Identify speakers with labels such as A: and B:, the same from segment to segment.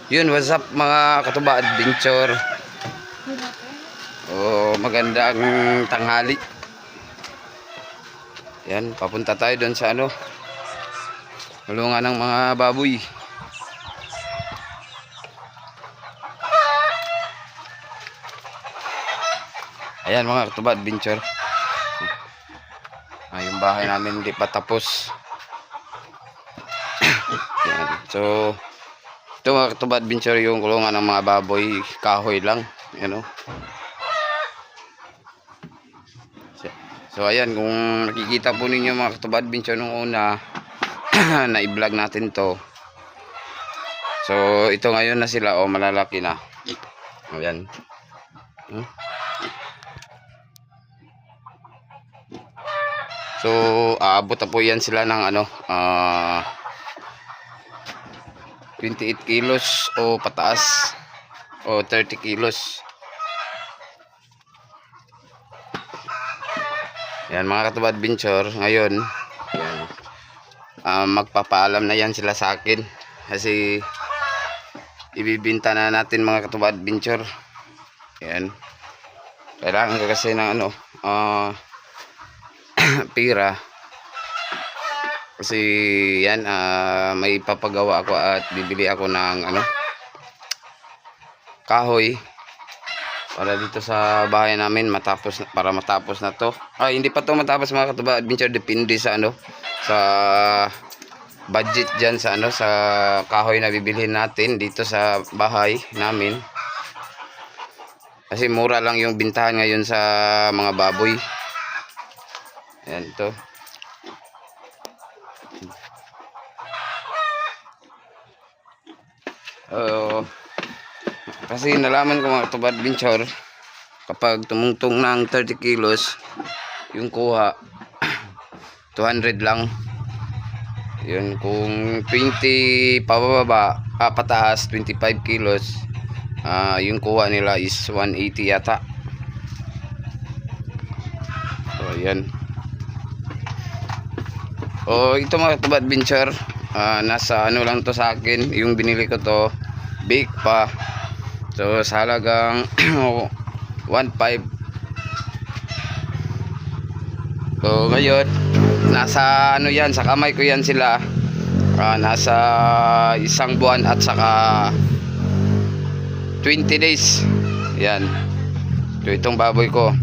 A: Yun, what's up mga katuba adventure. Magandang tanghali. Yan, papunta tayo doon sa kulungan ng mga baboy. Ayan mga katuba adventure. Yung bahay namin hindi pa tapos. Yan. So ito mga katuba adventure, yung kulungan ng mga baboy, kahoy lang, So ayan, kung nakikita po ninyo mga katuba adventure nung una na i-vlog natin to. So ito ngayon na sila, malalaki na. Ayan. So aabot na po yan sila ng 28 kilos o pataas, o 30 kilos. Yan mga katuba adventure, ngayon yan, magpapaalam na yan sila sa akin kasi ibibinta na natin mga katuba adventure. Yan, kailangan ko kasi ng pira kasi yan, may papagawa ako at bibili ako ng kahoy para dito sa bahay namin para matapos na to. Hindi pa to matapos mga katuba adventure, depende sa sa budget diyan sa sa kahoy na bibilhin natin dito sa bahay namin. Kasi mura lang yung bintahan ngayon sa mga baboy. Ayan to. Kasi nalaman ko mga katuba adventure, kapag tumungtong ng 30 kilos yung kuha, 200 lang. Yun, kung 20 pababa, pataas 25 kilos, yung kuha nila is 180 yata. So ayan. Ito mga katuba adventure, nasa lang to sa akin. Yung binili ko to big pa, so sa halagang 1.5. So ngayon nasa yan, sa kamay ko yan sila, nasa 1 buwan at saka 20 days. Yan, so itong baboy ko.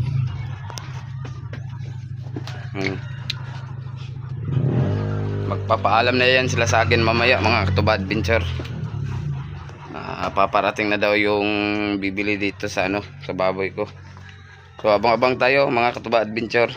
A: Magpapaalam na yan sila sa akin mamaya mga katuba adventure. Paparating na daw yung bibili dito sa sa baboy ko. So abang-abang tayo mga katuba adventure.